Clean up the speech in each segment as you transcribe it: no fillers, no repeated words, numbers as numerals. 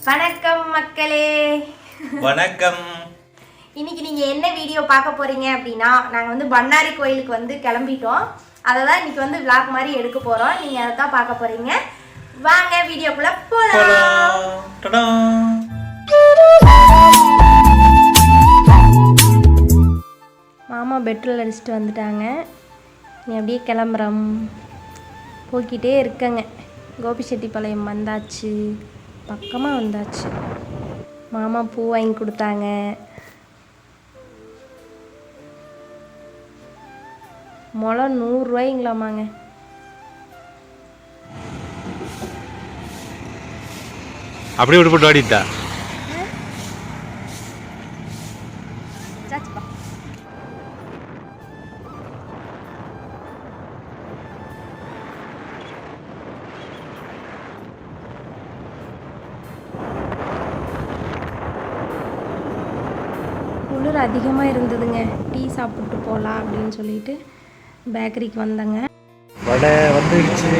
வணக்கம் மக்களே. வணக்கம். இன்னைக்கு நீங்க என்ன வீடியோ பார்க்க போறீங்க அப்படின்னா, நாங்க வந்து பண்ணாரி கோயிலுக்கு வந்து கிளம்பிட்டோம். அதை தான் இன்னைக்கு வந்து vlog மாதிரி எடுக்க போறோம். நீங்க அதை தான் பார்க்க போறீங்க. வாங்க வீடியோக்குள்ள போலாம். மாமா பெட்ரோல் அடிச்சுட்டு வந்துட்டாங்க. நீ அப்படியே கிளம்புறோம். போய்கிட்டே இருக்கங்க. கோபிச்செட்டிப்பாளையம் வந்தாச்சு, பக்கமாக வந்தாச்சு. மாமா பூ வாங்கி கொடுத்தாங்க. முளம் 100 ரூபாய்ங்களாமாங்க. அப்படியே விட்டு போட்டு ஆடிட்டா. குளிர் அதிகமாக இருந்ததுங்க. டீ சாப்பிட்டு போகலாம் அப்படின்னு சொல்லிட்டு பேக்கரிக்கு வந்தேங்க. வடை வந்துருச்சு.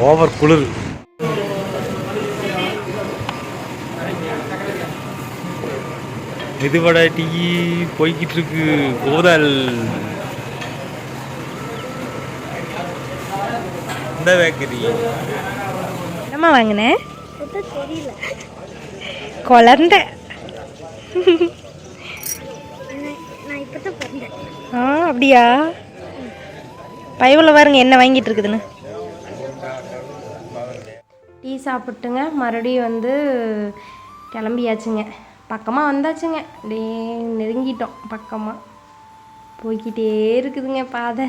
ஓவர் குளிர். இது வடை டீ போய்கிட்டு இருக்கு. கோதல் இந்த பேக்கரி என்னம்மா வாங்கினேன் தெரியல. குழந்தை அப்படியா? பைவில் பாருங்க என்ன வாங்கிட்டு இருக்குதுன்னு. டீ சாப்பிட்டுங்க மறுபடியும் வந்து கிளம்பியாச்சுங்க. பக்கமாக வந்தாச்சுங்க. அப்படியே நெருங்கிட்டோம். பக்கமாக போய்கிட்டே இருக்குதுங்க பாதை.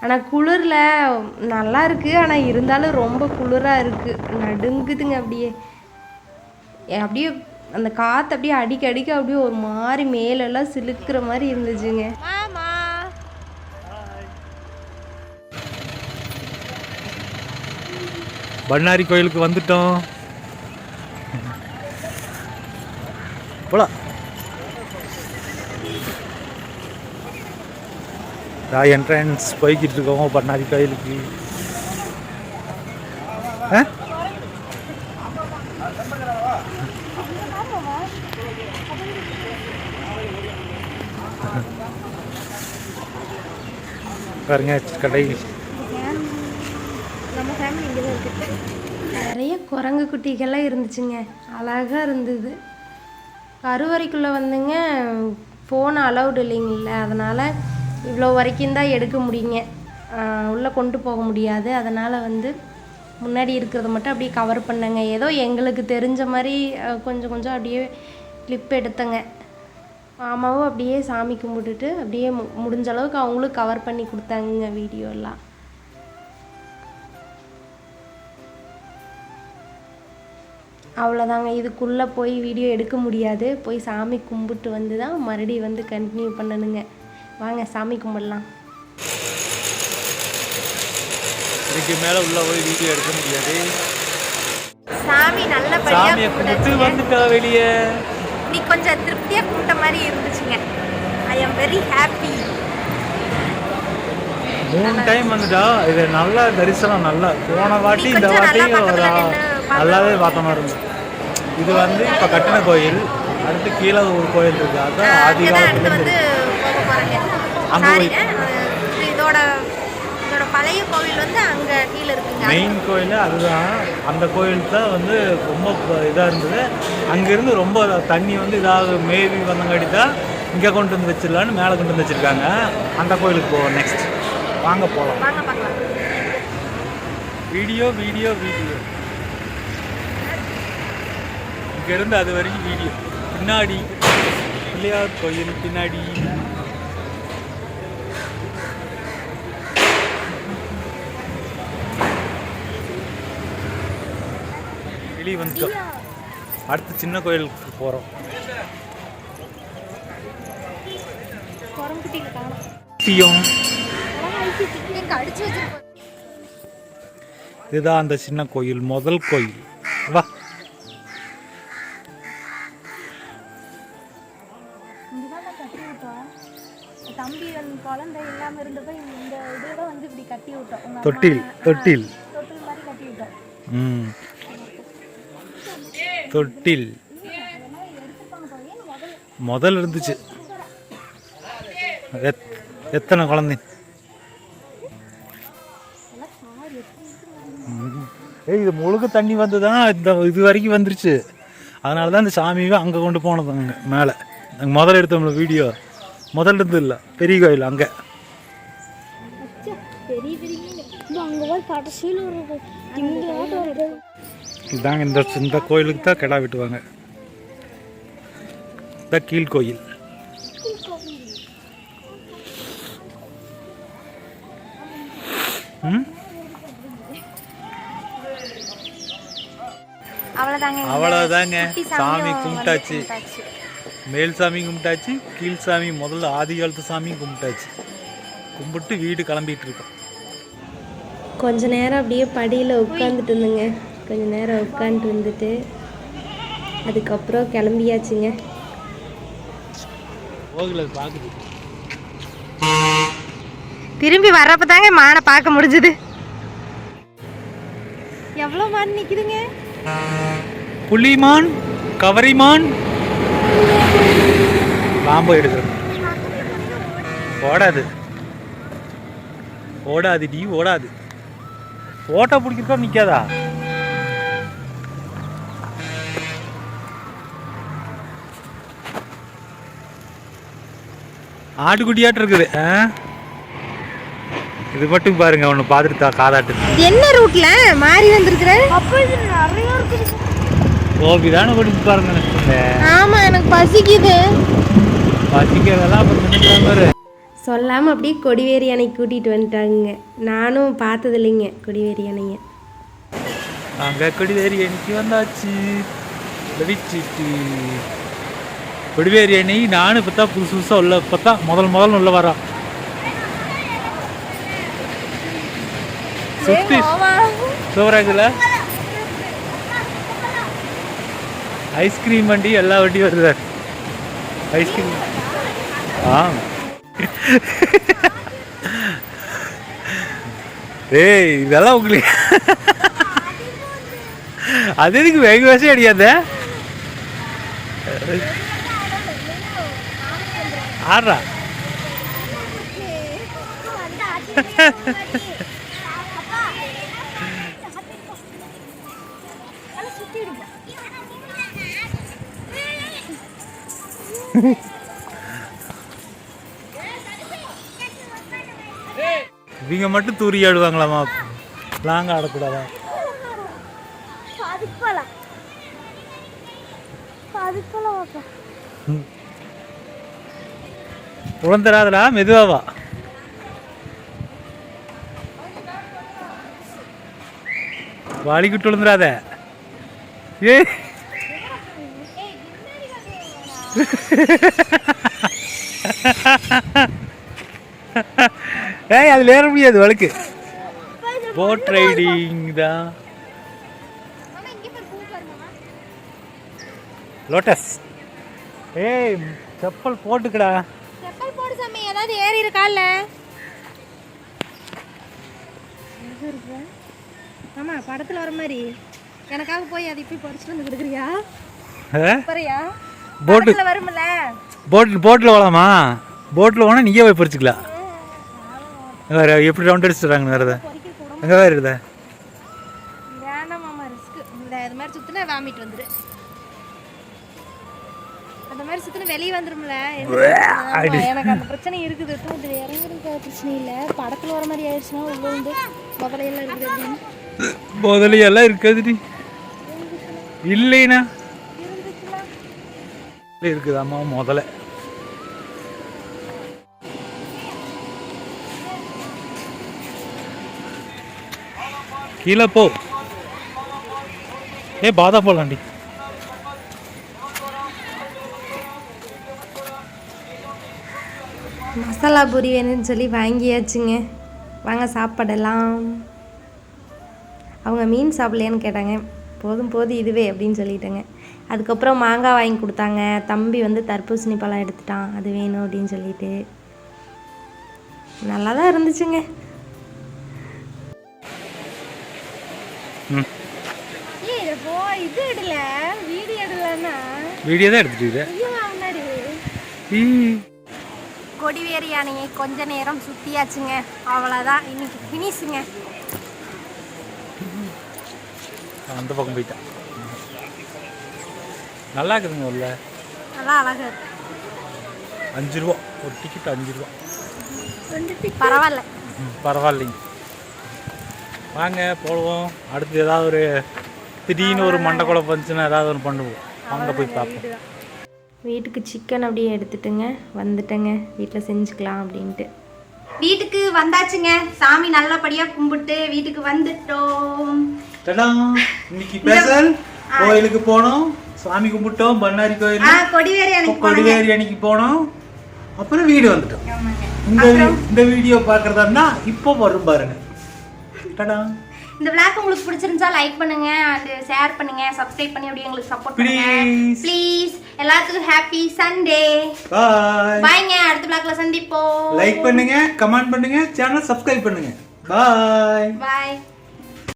ஆனால் குளிரில் நல்லா இருக்குது. ஆனால் இருந்தாலும் ரொம்ப குளிராக இருக்குது. நடுங்குதுங்க. அப்படியே அந்த காற்று அப்படியே அடிக்க அடிக்க அப்படியே ஒரு மாதிரி மேலெல்லாம் சிலுக்கிற மாதிரி இருந்துச்சுங்க. பண்ணாரி கோயிலுக்கு வந்துட்டோம். போலாம். என்ட்ரன்ஸ் போய்கிட்டு இருக்கோம் பண்ணாரி கோயிலுக்கு. பாருங்க கடை. நிறைய குரங்கு குட்டிகள்லாம் இருந்துச்சுங்க. அழகாக இருந்தது. கருவறைக்குள்ளே வந்துங்க ஃபோன் அலௌடு இல்லைங்கள, அதனால் இவ்வளோ வரைக்கும் தான் எடுக்க முடியுங்க. உள்ளே கொண்டு போக முடியாது. அதனால் வந்து முன்னாடி இருக்கிறத மட்டும் அப்படியே கவர் பண்ணேங்க. ஏதோ எங்களுக்கு தெரிஞ்ச மாதிரி கொஞ்சம் கொஞ்சம் அப்படியே கிளிப் எடுத்தேங்க. மாமாவும் அப்படியே சாமி கும்பிட்டுட்டு அப்படியே முடிஞ்ச அளவுக்கு அவங்களும் கவர் பண்ணி கொடுத்தாங்க வீடியோலாம். அவ்வளோதாங்க. இதுக்குள்ளே போய் வீடியோ எடுக்க முடியாது. போய் சாமி கும்பிட்டு வந்து தான் மறுபடியும் வந்து கண்டினியூ பண்ணணுங்க. வாங்க சாமி கும்பிடலாம். இதுக்கு மேலே உள்ள போய் வீடியோ எடுக்க முடியாது. சாமி நல்லபடியாக கும்பிட்டு வந்துட்டா வெளியே. நீ கொஞ்சம் திருப்தியாக கும்பிட்ட மாதிரி இருந்துச்சுங்க. I am very happy. 3 time வந்துட்டா. இது நல்லா தரிசனம். நல்லா போன வாட்டி இந்த வாட்டி நல்லாவே பார்த்த மாதிரி இருந்துச்சு. இது வந்து இப்போ கட்டின கோயில். அடுத்து கீழே ஒரு கோயில் இருக்கு. அதான் ஆதி காலத்துல அங்கே இதோட பழைய கோவில் வந்து அங்கே கீழே இருக்குங்க. மெயின் கோயில் அதுதான். அந்த கோயில் தான் வந்து ரொம்ப இதாக இருந்தது. அங்கேருந்து ரொம்ப தண்ணி வந்து இதாக மேவி வந்தங்காட்டி தான் இங்கே கொண்டு வந்து வச்சிடலான்னு மேலே கொண்டு வந்து வச்சுருக்காங்க. அந்த கோயிலுக்கு போவோம் நெக்ஸ்ட். வாங்க போகலாம். வீடியோ வீடியோ வீடியோ இங்கேருந்து அது வரைக்கும் வீடியோ. பின்னாடி பிள்ளையார் கோயில் பின்னாடி. வெளியே வந்துட்டோம். அடுத்து சின்ன கோயிலுக்கு போகிறோம். இதுதான் அந்த சின்ன கோயில், முதல் கோயில். வா. தம்பி குழந்தை இல்லாம இருந்தப்ப இந்த இதோட வந்து இப்படி கட்டி விட்டோம். தொட்டில் தொட்டில் தொட்டில் மாதிரி கட்டி விட்டோம். தொட்டில் முதல்ல இருந்துச்சு. எத்தனை குழந்தை? இது முழுக்க தண்ணி வந்து தான் இந்த இது வரைக்கும் வந்துருச்சு. அதனால தான் இந்த சாமியை அங்கே கொண்டு போனது. அங்கே மேலே அங்கே முதல்ல எடுத்தோம்ல வீடியோ, முதல்ல இருந்து இல்லை பெரிய கோயில் அங்கே. இதாங்க இந்த கோயிலுக்கு தான் கிடா வெட்டுவாங்க. இந்த கீழ்கோயில். அவ்வளோதாங்க. சாமி கும்பிட்டாச்சு. மேல் சாமி கும்பிட்டாச்சு, கீழ் சாமி முதல்ல ஆதி காலத்து சாமியும் கும்பிட்டாச்சு. கும்பிட்டு வீடு கிளம்பிட்டு இருக்கோம். கொஞ்ச நேரம் அப்படியே படியில் உட்காந்துட்டு இருந்தேங்க. கொஞ்ச நேரம் உட்காந்துட்டு வந்துட்டு அதுக்கப்புறம் கிளம்பியாச்சுங்க. திரும்பி வர்றப்ப தாங்க மானை பார்க்க முடிஞ்சுது. எவ்வளோ மான் நிற்குதுங்க. புலிமான், கவரிமான், பாம்பு எடுக்கிறது. ஓடாது ஓடாது டி ஓடாது. போட்டோ பிடிக்கிறப்ப நிற்காதா? ஆட்டுக்குட்டியாட்டு இருக்குது. இது மட்டும் பாருங்க, ஒன்று பார்த்துட்டு காதாட்டு. என்ன ரூட்ல மாறி வந்திருக்கிற? கோபிதானே கொடுத்து பாருங்க. ஆமா, எனக்கு பசிக்குது. பசிக்கிறதெல்லாம் அப்புறம் சொல்லாமல் அப்படியே கொடிவேரி அணைக்கு கூட்டிகிட்டு வந்துட்டாங்க. நானும் பார்த்தது இல்லைங்க கொடிவேரி அணையை. அங்கே கொடிவேரி அணைக்கு வந்தாச்சு. கொடிவேரி அணை நானும் இப்போ தான் புதுசு புதுசாக உள்ள இப்போ தான் முதல் உள்ள வரோம். சுற்றி சூப்பராக இருக்குல்ல. ஐஸ்கிரீம் வண்டி எல்லா வண்டியும் வருது. ஐஸ்கிரீம் ஏய் இதெல்லாம் உங்களுக்கு அது எதுக்கு வேக வசதி அடியாத ஆடுறா. இவங்க மட்டும் தூரி ஆடுவாங்களாமா, லாங்க ஆடக்கூடாதா? உழந்துடாதடா, மெதுவாவா. வாளிக்கிட்டு விழுந்துடாத. ஏ ஏய் அதில் ஏற முடியாது வழுக்கு. போட் ரைடிங் தான். லோட்டஸ். ஏய் செப்பல் போட்டுக்கடா. செப்பல் போடு சாமி. ஏதாவது ஏறி இருக்கால? ஆமா, படத்துல வர மாதிரி எனக்காக போய் அதை இப்படி பறிச்சுட்டு வந்து கொடுக்குறியா? பரியா போட்ல வரும்ல. போட்டில் போகலாமா? போட்டில் போனால் நீயே போய் பறிச்சுக்கலாம். வேறு எப்படி ரவுண்ட் அடிச்சுட்றாங்கன்னு வேறு எங்கே வேறு இருக்குதா? வேண்டாம் மாமா, ரிஸ்க்கு. இந்த இது மாதிரி சுற்றினா வாமிட்டு வந்துடு. அந்த மாதிரி சுற்றினா வெளியே வந்துடும்ல. எனக்கு அந்த பிரச்சனை இருக்குது. இது இறங்குறதுக்கு பிரச்சனை இல்லை. படத்தில் வர மாதிரி ஆயிடுச்சுன்னா உள்ள வந்து முதலையெல்லாம் இருக்குது. அப்படின்னு முதலையெல்லாம் இருக்காது இல்லைண்ணா இருக்குதாம்மா முதல்ல. கீழே போ. பாதா போலாண்டி. மசாலா பூரி வேணும்னு சொல்லி வாங்கியாச்சுங்க. வாங்க சாப்பிடலாம். அவங்க மீன் சாப்பிடலையான்னு கேட்டாங்க. போதும் இதுவே அப்படின்னு சொல்லிட்டேங்க. அதுக்கப்புறம் மாங்காய் வாங்கி கொடுத்தாங்க. தம்பி வந்து தர்பூசணி பழம் எடுத்துட்டான், அது வேணும் அப்படின்னு சொல்லிட்டு. நல்லா தான் இருந்துச்சுங்க. இது எடுல வீடியோ எடுலன்னா வீடியோ தான் எடுத்துட்டு முன்னாடி கொடிவேரி யானையை கொஞ்ச நேரம் சுத்தியாச்சுங்க. அவ்வளோதான், இன்னைக்கு ஃபினிஷுங்க. அந்த பக்கம் போயிட்டான். நல்லா இருக்குதுங்க உள்ள, நல்லா அழகா இருக்கு. 5 ரூபா ஒரு டிக்கெட், 5 ரூபா. பரவாயில்ல, பரவாயில்லைங்க. வாங்க போடுவோம். அடுத்து ஏதாவது ஒரு திடீர்னு ஒரு மண்டை குழப்பம் வந்துச்சுன்னா ஏதாவது ஒன்று பண்ணுவோம். வாங்க போய் பார்ப்போம். வீட்டுக்கு சிக்கன் அப்படியே எடுத்துட்டுங்க வந்துட்டேங்க. வீட்டில் செஞ்சுக்கலாம் அப்படின்ட்டு வீட்டுக்கு வந்தாச்சுங்க. சாமி நல்லபடியாக கும்பிட்டு வீட்டுக்கு வந்துட்டோம். இன்னைக்கு ஸ்பெஷல் கோயிலுக்கு போனோம், சாமி கும்பிட்டோம். பண்ணாரி கோயில், கொடிவேரி அன்னைக்கு போனோம். அப்புறம் வீடு வந்துட்டோம். இந்த வீடியோ பார்க்கறதா இருந்தா இப்போ வரும் பாருங்க. இந்த vlog உங்களுக்கு பிடிச்சிருந்தா லைக் பண்ணுங்க, and ஷேர் பண்ணுங்க, சப்ஸ்கிரைப் பண்ணி அப்படியே எங்களுக்கு சப்போர்ட் பண்ணுங்க ப்ளீஸ். எல்லாத்துக்கும் ஹேப்பி சண்டே. பை பைங்க. அடுத்த vlogல சந்திப்போம். லைக் பண்ணுங்க, கமெண்ட் பண்ணுங்க, சேனல் சப்ஸ்கிரைப் பண்ணுங்க. Bye by.